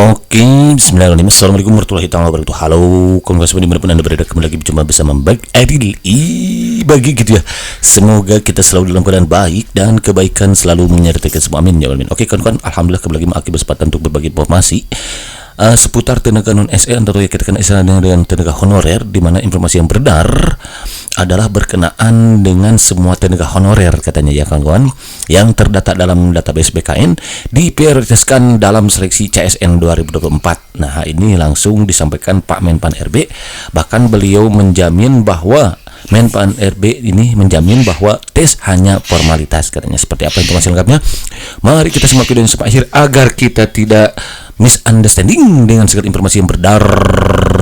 Oke, bismillahirrahmanirrahim. Assalamualaikum warahmatullahi wabarakatuh. Halo, kawan-kawan semua dimanapun Anda berada, kembali lagi berjumpa bersama Bang Adil. Bagi gitu ya. Semoga kita selalu dalam keadaan baik dan kebaikan selalu menyertai kita semua. Amin ya Allah. Oke, kawan-kawan, alhamdulillah kembali lagi berkesempatan untuk berbagi informasi seputar tenaga non SN atau yang kita kenal dengan tenaga honorer, di mana informasi yang beredar adalah berkenaan dengan semua tenaga honorer katanya ya kawan-kawan yang terdata dalam database BKN diprioritaskan dalam seleksi CSN 2024. Nah, ini langsung disampaikan Pak Menpan RB, bahkan beliau menjamin bahwa Menpan RB ini menjamin bahwa tes hanya formalitas katanya. Seperti apa informasi lengkapnya? Mari kita simak video sampai akhir agar kita tidak misunderstanding dengan segala informasi yang beredar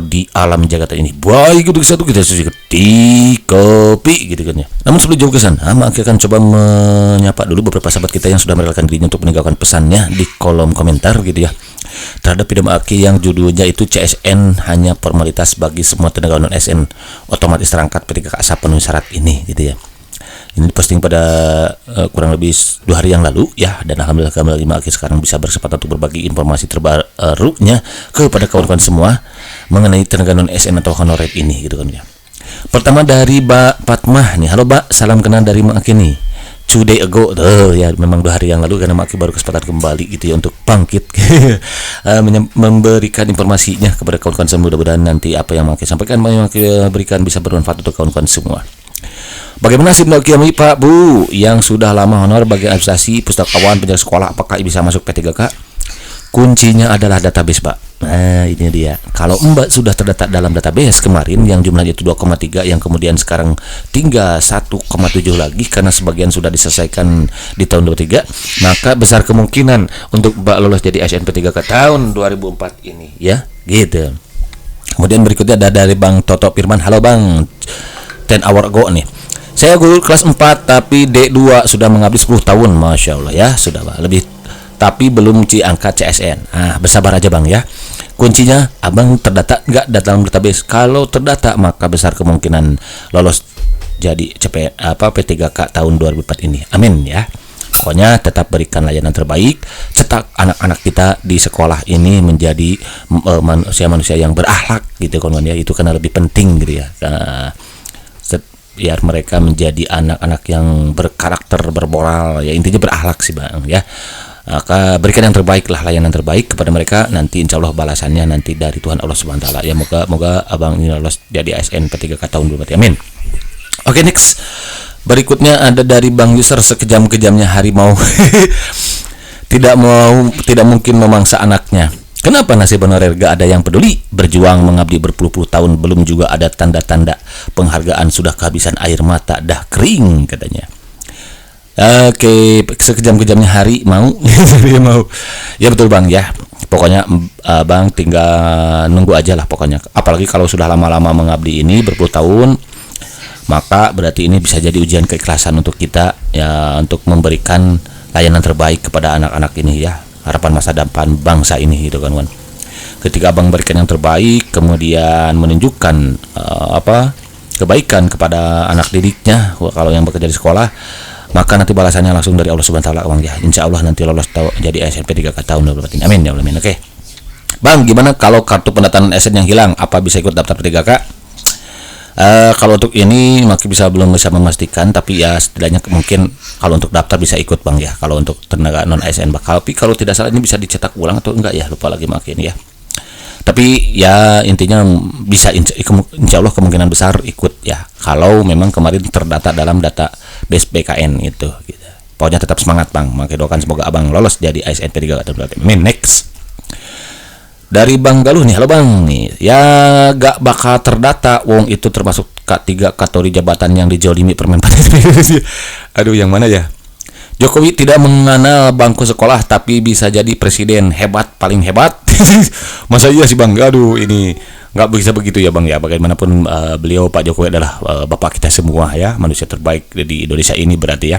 di alam jagat ini. Baik, untuk satu kita sudah di kopi gitu kan ya. Namun sebelum jauh ke sana, maka akan coba menyapa dulu beberapa sahabat kita yang sudah merelakan dirinya untuk meninggalkan pesannya di kolom komentar gitu ya, terhadap video Maki yang judulnya itu CSN hanya formalitas bagi semua tenaga non SN otomatis terangkat ketika asap penuhi syarat ini gitu ya. Ini posting pada kurang lebih 2 hari yang lalu ya, dan alhamdulillah kembali Maki sekarang bisa berkesempatan untuk berbagi informasi terbarunya kepada kawan-kawan semua mengenai tenaga non SN atau honorer ini gitu kan ya. Pertama dari Mbak Fatmah nih. Halo Mbak, salam kenal dari Maki nih. 2 day ago ya, memang 2 hari yang lalu karena Maki baru kesempatan kembali gitu ya untuk bangkit memberikan informasinya kepada kawan-kawan semua. Mudah-mudahan nanti apa yang Maki sampaikan, yang Maki berikan bisa bermanfaat untuk kawan-kawan semua. Bagaimana nasib Kiami Pak Bu yang sudah lama honor bagian administrasi pustakawan penjaga sekolah, apakah bisa masuk P3K? Kuncinya adalah database Pak. Nah, ini dia. Kalau Mbak sudah terdata dalam database kemarin yang jumlahnya itu 2,3 yang kemudian sekarang tinggal 1,7 lagi karena sebagian sudah diselesaikan di tahun 23, maka besar kemungkinan untuk Mbak lolos jadi ASN P3K tahun 2004 ini ya, gitu. Kemudian berikutnya ada dari Bang Toto Firman. Halo Bang, 10 hour ago nih. Saya guru kelas 4 tapi D2 sudah mengabdi 10 tahun. Masya Allah ya, sudah Pak. Lebih tapi belum angkat CSN. Bersabar aja Bang ya. Kuncinya Abang terdata nggak dalam database. Kalau terdata maka besar kemungkinan lolos jadi P3K tahun 2004 ini. Amin ya. Pokoknya tetap berikan layanan terbaik, cetak anak-anak kita di sekolah ini menjadi manusia-manusia yang berakhlak gitu kan ya. Itu karena lebih penting gitu ya. Biar mereka menjadi anak-anak yang berkarakter, bermoral ya, intinya berakhlak sih Bang ya. Maka berikan yang terbaik lah, layanan terbaik kepada mereka, nanti insya Allah balasannya nanti dari Tuhan Allah Subhanahu wa taala ya. Moga Abang ini lolos jadi ASN P3K tahun 2024. Amin. Oke, next. Berikutnya ada dari Bang User, sekejam-kejamnya harimau tidak mungkin memangsa anaknya. Kenapa nasib honorer gak ada yang peduli? Berjuang mengabdi berpuluh-puluh tahun belum juga ada tanda-tanda penghargaan, sudah kehabisan air mata, dah kering katanya. Oke, sekejam-kejamnya hari mau mau. Ya betul Bang ya. Pokoknya Bang tinggal nunggu aja lah pokoknya. Apalagi kalau sudah lama-lama mengabdi ini berpuluh tahun, maka berarti ini bisa jadi ujian keikhlasan untuk kita ya, untuk memberikan layanan terbaik kepada anak-anak ini ya. Harapan masa depan bangsa ini gitu kan. Ketika Abang berikan yang terbaik, kemudian menunjukkan kebaikan kepada anak didiknya kalau yang bekerja di sekolah, maka nanti balasannya langsung dari Allah Subhanahu wa taala Bang ya. Insya Allah nanti lolos jadi ASN P3K tahun 2024. Amin ya Allah. Oke. Bang, gimana kalau kartu pendataan SN yang hilang, apa bisa ikut daftar P3K? Kalau untuk ini belum bisa memastikan, tapi ya setidaknya mungkin kalau untuk daftar bisa ikut Bang ya. Kalau untuk tenaga non ASN tapi kalau tidak salah ini bisa dicetak ulang atau enggak ya, lupa lagi makin ya. Tapi ya intinya bisa insya Allah kemungkinan besar ikut ya, kalau memang kemarin terdata dalam database BKN itu gitu. Pokoknya tetap semangat Bang, makanya doakan semoga Abang lolos jadi ASN P3K. Next. Dari Bang Galuh nih. Halo Bang nih, ya gak bakal terdata wong itu termasuk K3 kategori jabatan yang dijolimi Permenpan. Aduh, yang mana ya? Jokowi tidak mengenal bangku sekolah tapi bisa jadi presiden, hebat, paling hebat. Masa iya sih Bang? Aduh, ini nggak bisa begitu ya Bang ya. Bagaimanapun beliau Pak Jokowi adalah bapak kita semua ya, manusia terbaik di Indonesia ini berarti ya.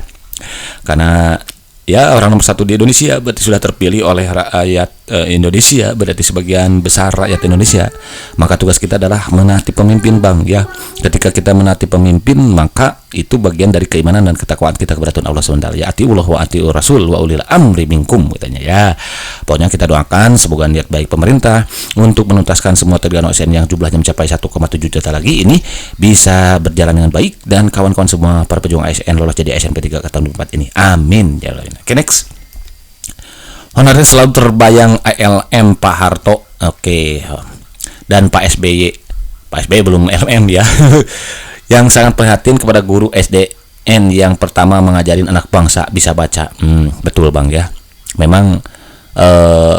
Karena ya orang nomor 1 di Indonesia berarti sudah terpilih oleh rakyat Indonesia, berarti sebagian besar rakyat Indonesia, maka tugas kita adalah menaati pemimpin, Bang, ya. Ketika kita menaati pemimpin, maka itu bagian dari keimanan dan ketakwaan kita kepada Tuhan Allah SWT. Ya, atiullah wa atiur rasul wa ulil amri minkum, katanya ya. Pokoknya kita doakan semoga niat baik pemerintah untuk menuntaskan semua tergano ASN yang jumlahnya mencapai 1,7 juta lagi ini bisa berjalan dengan baik, dan kawan-kawan semua para pejuang ASN lolos jadi ASN P3K tahun 2024 ini. Amin ya Allah. Oke, next. Honorer selalu terbayang ALM Pak Harto, oke, dan Pak SBY. Pak SBY belum LM ya, yang sangat prihatin kepada guru SDN yang pertama mengajarin anak bangsa bisa baca. Betul, Bang, ya. Memang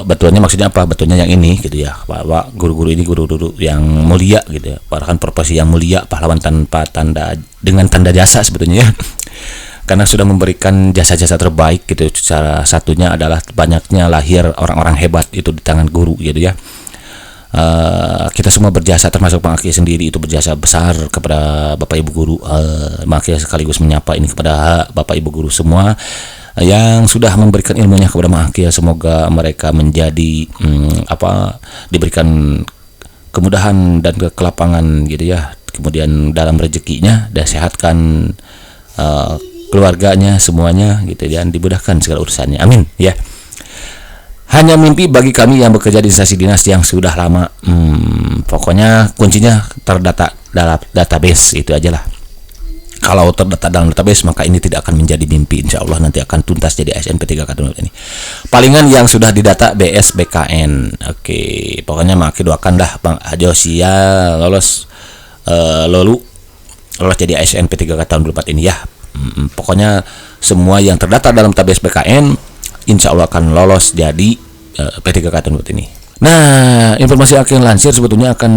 betulnya maksudnya apa? Betulnya yang ini gitu ya, bahwa guru-guru ini guru-guru yang mulia gitu ya, bahkan profesi yang mulia, pahlawan tanpa tanda, dengan tanda jasa sebetulnya ya. Karena sudah memberikan jasa-jasa terbaik gitu. Salah satunya adalah banyaknya lahir orang-orang hebat itu di tangan guru gitu ya. Kita semua berjasa, termasuk Bang Aki sendiri itu berjasa besar kepada Bapak Ibu guru. Bang Aki sekaligus menyapa ini kepada Bapak Ibu guru semua yang sudah memberikan ilmunya kepada Bang Aki. Semoga mereka menjadi diberikan kemudahan dan kelapangan gitu ya. Kemudian dalam rezekinya dan sehatkan keluarganya semuanya gitu, dan dimudahkan segala urusannya, amin ya. Hanya mimpi bagi kami yang bekerja di instansi dinas yang sudah lama. Pokoknya kuncinya terdata dalam database, itu aja lah. Kalau terdata dalam database maka ini tidak akan menjadi mimpi, insya Allah nanti akan tuntas jadi ASN P3K ini. Palingan yang sudah didata BSBKN. Oke, pokoknya maki doakan dah Bang Josia lolos jadi ASN P3K tahun 2024 ini ya. Pokoknya semua yang terdata dalam database BKN insya Allah akan lolos jadi P3K tahun ini. Nah, informasi yang akan lansir sebetulnya akan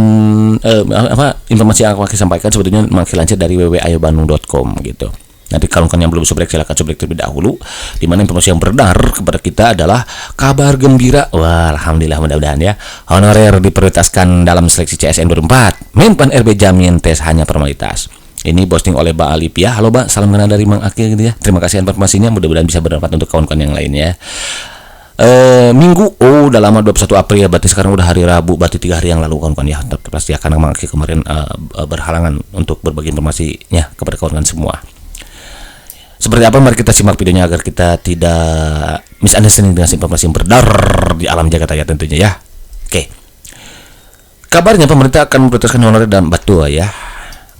informasi yang akan sampaikan sebetulnya makin lansir dari www.ayobandung.com gitu. Nanti kalau yang belum subrek silakan subrek terlebih dahulu. Di mana informasi yang beredar kepada kita adalah kabar gembira. Wah, alhamdulillah, mudah-mudahan ya. Honorer diprioritaskan dalam seleksi CSN 2024. Menpan RB jamin tes hanya formalitas. Ini posting oleh Mbak Alip ya. Halo Mbak, salam kenal dari Mang Akil gitu ya. Terima kasih informasinya, mudah-mudahan bisa bermanfaat untuk kawan-kawan yang lainnya. Minggu, udah lama 21 April, berarti sekarang udah hari Rabu, berarti 3 hari yang lalu kawan-kawan ya. Pasti akan Mang Akil kemarin berhalangan untuk berbagi informasinya kepada kawan-kawan semua. Seperti apa? Mari kita simak videonya agar kita tidak misunderstanding dengan informasi yang beredar di alam jagat raya tentunya ya. Oke. Kabarnya pemerintah akan memprioritaskan honorer dan betul ya.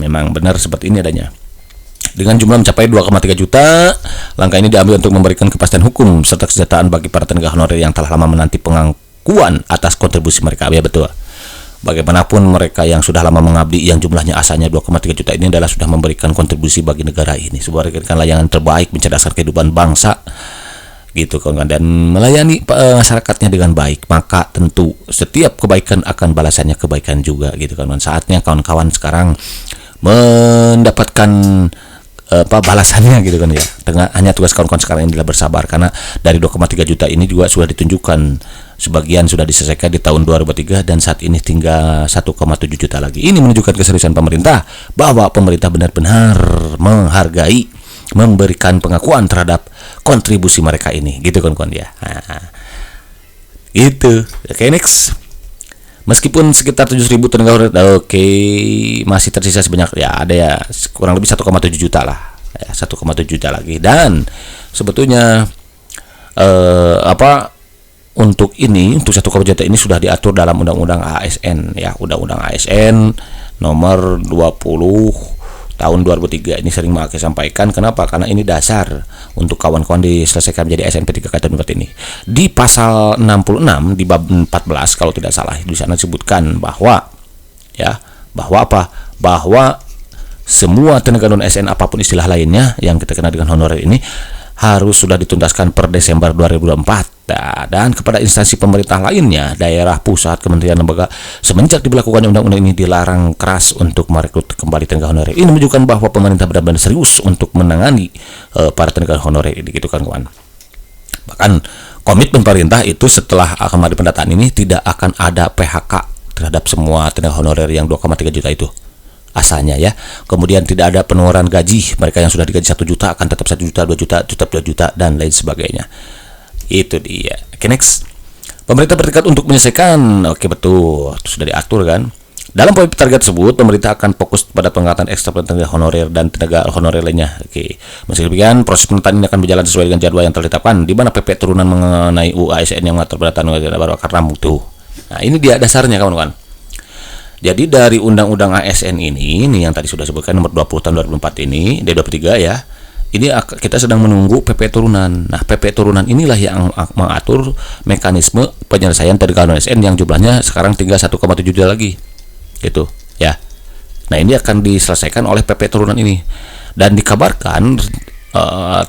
Memang benar seperti ini adanya. Dengan jumlah mencapai 2,3 juta, langkah ini diambil untuk memberikan kepastian hukum serta kesejahteraan bagi para tenaga honorer yang telah lama menanti pengakuan atas kontribusi mereka. Ya betul. Bagaimanapun mereka yang sudah lama mengabdi yang jumlahnya asalnya 2,3 juta ini adalah sudah memberikan kontribusi bagi negara ini, sebuah layanan terbaik mencerdaskan kehidupan bangsa gitu kan, dan melayani masyarakatnya dengan baik, maka tentu setiap kebaikan akan balasannya kebaikan juga gitu kan. Saatnya kawan-kawan sekarang mendapatkan balasannya gitu kan ya. Hanya tugas kawan-kawan sekarang ini adalah bersabar, karena dari 2,3 juta ini juga sudah ditunjukkan sebagian sudah diselesaikan di tahun 2003 dan saat ini tinggal 1,7 juta lagi. Ini menunjukkan keseriusan pemerintah bahwa pemerintah benar-benar menghargai, memberikan pengakuan terhadap kontribusi mereka ini gitu kawan-kawan ya. Gitu. Oke, next. Meskipun sekitar 7.000 tenaga honorer, masih tersisa sebanyak ya ada ya kurang lebih 1,7 juta lah, ya, 1,7 juta lagi. Dan sebetulnya untuk 1,7 juta ini sudah diatur dalam Undang-Undang ASN ya, Undang-Undang ASN nomor 20 tahun 2003 ini sering Mak sampaikan. Kenapa? Karena ini dasar untuk kawan-kawan diselesaikan menjadi ASN P3K tahun ini. Di pasal 66 di bab 14 kalau tidak salah, di sana disebutkan bahwa bahwa semua tenaga non ASN apapun istilah lainnya yang kita kenal dengan honorer ini harus sudah dituntaskan per Desember 2024. Dan kepada instansi pemerintah lainnya, daerah, pusat, kementerian, lembaga, semenjak diberlakukannya undang-undang ini dilarang keras untuk merekrut kembali tenaga honorer. Ini menunjukkan bahwa pemerintah benar-benar serius untuk menangani para tenaga honorer ini gitu kan kawan. Bahkan komitmen pemerintah itu setelah kemarin pendataan ini tidak akan ada PHK terhadap semua tenaga honorer yang 2,3 juta itu asalnya ya. Kemudian tidak ada penurunan gaji, mereka yang sudah digaji 1 juta akan tetap 1 juta, 2 juta, tetap 2 juta dan lain sebagainya. Itu dia. Oke, next. Pemerintah bertekad untuk menyelesaikan. Oke, betul. Itu sudah diatur kan. Dalam target tersebut, pemerintah akan fokus pada pengangkatan ekstra tenaga honorer dan tenaga honorer lainnya. Oke. Meski demikian, proses penetapan ini akan berjalan sesuai dengan jadwal yang telah ditetapkan, di mana PP turunan mengenai UU ASN yang mengatur pendataan baru akan rampung. Nah, ini dia dasarnya, kawan-kawan. Jadi dari Undang-Undang ASN ini yang tadi sudah sebutkan nomor 20 tahun 2004 ini, D23 ya. Ini kita sedang menunggu PP turunan. Nah, PP turunan inilah yang mengatur mekanisme penyelesaian tenaga ASN yang jumlahnya sekarang tinggal 1,7 juta lagi. Gitu, ya. Nah, ini akan diselesaikan oleh PP turunan ini. Dan dikabarkan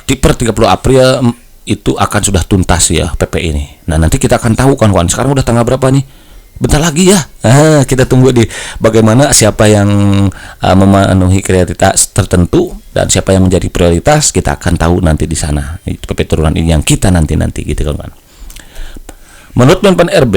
per 30 April itu akan sudah tuntas ya PP ini. Nah, nanti kita akan tahu kawan-kawan. Sekarang udah tanggal berapa nih? Bentar lagi ya. Kita tunggu di bagaimana siapa yang memenuhi kriteria tertentu dan siapa yang menjadi prioritas, kita akan tahu nanti di sana. Itu PP turunan ini yang kita nanti gitu kawan-kawan. Menurut Menpan RB,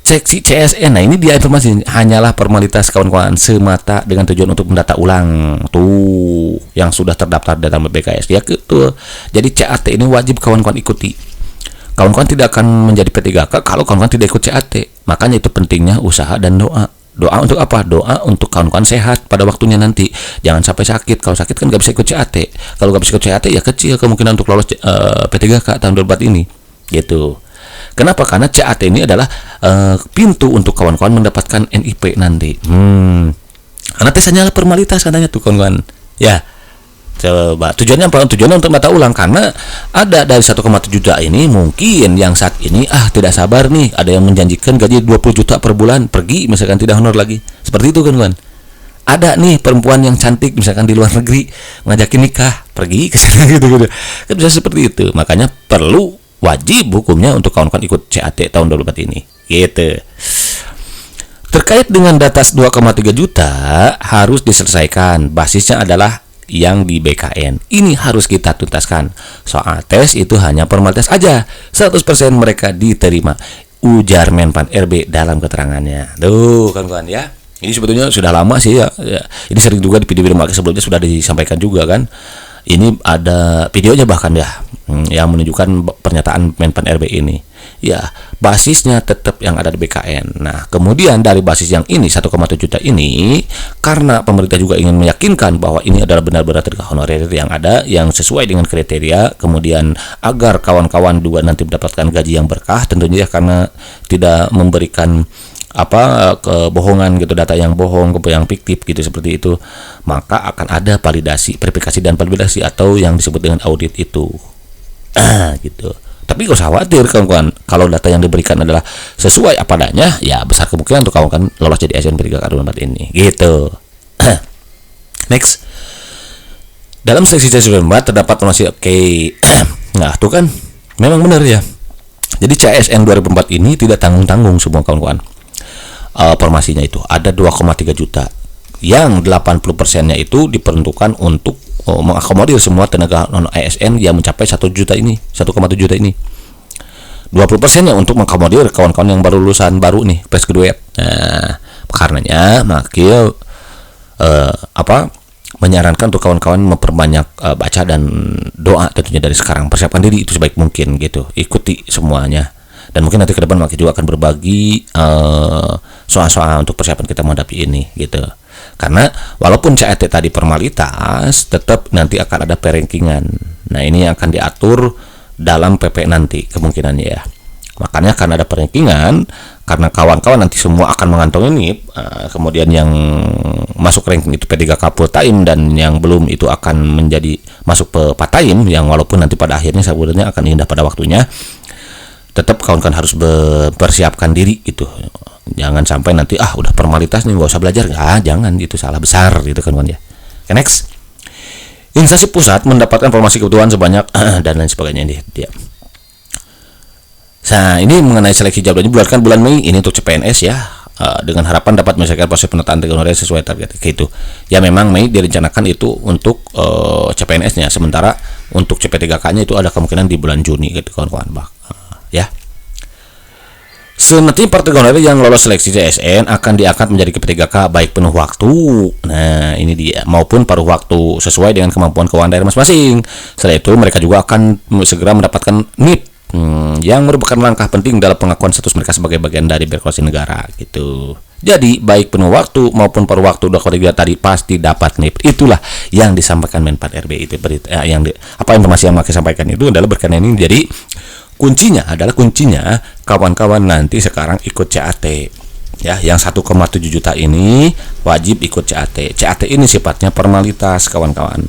seksi CSN, nah ini dia informasi, hanyalah formalitas kawan-kawan semata dengan tujuan untuk mendata ulang tuh yang sudah terdaftar dalam BPKS ya gitu. Jadi CAT ini wajib kawan-kawan ikuti. Kawan-kawan tidak akan menjadi P3K kalau kawan-kawan tidak ikut CAT. Makanya itu pentingnya usaha dan doa. Doa untuk apa? Doa untuk kawan-kawan sehat pada waktunya nanti. Jangan sampai sakit. Kalau sakit kan nggak bisa ikut CAT. Kalau nggak bisa ikut CAT ya kecil kemungkinan untuk lolos P3K tahun 2024 ini. Gitu. Kenapa? Karena CAT ini adalah pintu untuk kawan-kawan mendapatkan NIP nanti. Karena tes hanyalah formalitas katanya tuh kawan-kawan. Ya. Coba tujuannya apa? Tujuannya untuk mata ulang, karena ada dari 1,7 juta ini mungkin yang saat ini tidak sabar nih, ada yang menjanjikan gaji 20 juta per bulan, pergi misalkan tidak honor lagi. Seperti itu kawan-kawan. Ada nih perempuan yang cantik misalkan di luar negeri ngajakin nikah, pergi ke sana gitu. Kan bisa seperti itu. Makanya perlu wajib hukumnya untuk kawan-kawan ikut CAT tahun 2024 ini. Gitu. Terkait dengan data 2,3 juta harus diselesaikan. Basisnya adalah yang di BKN. Ini harus kita tuntaskan. Soal tes itu hanya formalitas aja. 100% mereka diterima. Ujar Menpan RB dalam keterangannya. Tuh kawan-kawan ya. Ini sebetulnya sudah lama sih ya. Ini sering juga di video-video sebelumnya sudah disampaikan juga kan. Ini ada videonya bahkan ya, yang menunjukkan pernyataan Menpan RB ini. Ya, basisnya tetap yang ada di BKN. Nah, kemudian dari basis yang ini 1,7 juta ini, karena pemerintah juga ingin meyakinkan bahwa ini adalah benar-benar tenaga honorer yang ada, yang sesuai dengan kriteria, kemudian agar kawan-kawan juga nanti mendapatkan gaji yang berkah, tentunya karena tidak memberikan kebohongan gitu, data yang bohong, yang fiktif gitu seperti itu, maka akan ada validasi, verifikasi dan validasi atau yang disebut dengan audit itu. Gitu. Tapi gak usah khawatir kawan-kawan, kalau data yang diberikan adalah sesuai apa adanya, ya besar kemungkinan untuk kawan-kawan lolos jadi ASN P3K 2024 ini. Gitu. Next. Dalam seksi C94 terdapat informasi oke. Nah, tuh kan memang benar ya. Jadi CSN 2004 ini tidak tanggung-tanggung semua kawan-kawan. Formasinya itu ada 2,3 juta yang 80%-nya itu diperuntukkan untuk mengakomodir semua tenaga non ASN yang mencapai 1 juta ini, 1,7 juta ini. 20%-nya untuk mengakomodir kawan-kawan yang baru lulusan baru nih, fresh graduate. Nah, karenanya makil menyarankan untuk kawan-kawan memperbanyak baca dan doa tentunya dari sekarang, persiapkan diri itu sebaik mungkin gitu. Ikuti semuanya. Dan mungkin nanti ke depan Maki juga akan berbagi soal-soal untuk persiapan kita menghadapi ini gitu. Karena walaupun CAT tadi formalitas, tetap nanti akan ada perankingan. Nah, ini yang akan diatur dalam PP nanti kemungkinannya ya. Makanya karena ada perankingan, karena kawan-kawan nanti semua akan mengantongi NIP, kemudian yang masuk ranking itu P3K full time dan yang belum itu akan menjadi masuk ke part time, yang walaupun nanti pada akhirnya sebenarnya akan indah pada waktunya. Tetap kawan-kawan harus mempersiapkan diri gitu. Jangan sampai nanti udah formalitas nih nggak usah belajar, jangan, itu salah besar gitu kawan-kawan ya. Okay, next. Instansi pusat mendapatkan informasi kebutuhan sebanyak dan lain sebagainya ini dia. Nah, ini mengenai seleksi jadwalnya bulan Mei ini untuk CPNS ya, dengan harapan dapat menyelesaikan proses penataan honorer sesuai target gitu. Ya memang Mei direncanakan itu untuk CPNS-nya, sementara untuk CP3K-nya itu ada kemungkinan di bulan Juni gitu kawan-kawan. Ya. Nanti partai honorer yang lolos seleksi CSN akan diangkat menjadi P3K baik penuh waktu. Nah, ini dia, maupun paruh waktu sesuai dengan kemampuan keuangan daerah masing-masing. Setelah itu mereka juga akan segera mendapatkan NIP. yang merupakan langkah penting dalam pengakuan status mereka sebagai bagian dari birokrasi negara gitu. Jadi baik penuh waktu maupun paruh waktu Dakwaregga tadi pasti dapat NIP. Itulah yang disampaikan Men 4 RB itu berita informasi yang Maki sampaikan itu adalah berkenaan ini. Jadi kuncinya kawan-kawan nanti sekarang ikut CAT. Ya, yang 1,7 juta ini wajib ikut CAT. CAT ini sifatnya formalitas kawan-kawan.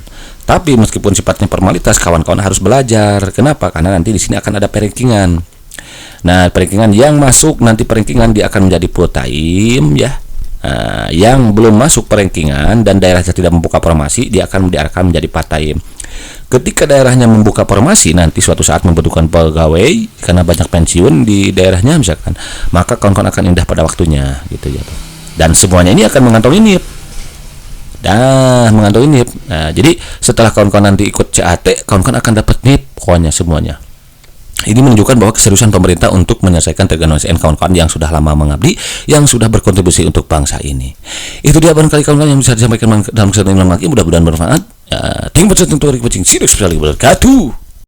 Tapi meskipun sifatnya formalitas, kawan-kawan harus belajar. Kenapa? Karena nanti di sini akan ada perankingan. Nah, perankingan yang masuk nanti perankingan dia akan menjadi full time ya. Yang belum masuk perankingan dan daerahnya tidak membuka formasi, dia akan diarahkan menjadi part time. Ketika daerahnya membuka formasi, nanti suatu saat membutuhkan pegawai karena banyak pensiun di daerahnya misalkan, maka kawan-kawan akan indah pada waktunya gitu ya. Dan semuanya ini akan mengantongi NIP. Nah, jadi setelah kawan-kawan nanti ikut CAT, kawan-kawan akan dapat NIP pokoknya semuanya. Ini menunjukkan bahwa keseriusan pemerintah untuk menyelesaikan tegangan kawan-kawan yang sudah lama mengabdi, yang sudah berkontribusi untuk bangsa ini. Itu dia barangkali kawan-kawan yang bisa disampaikan dalam kesempatan ini. Mudah-mudahan bermanfaat. Terima kasih untuk wabarakatuh.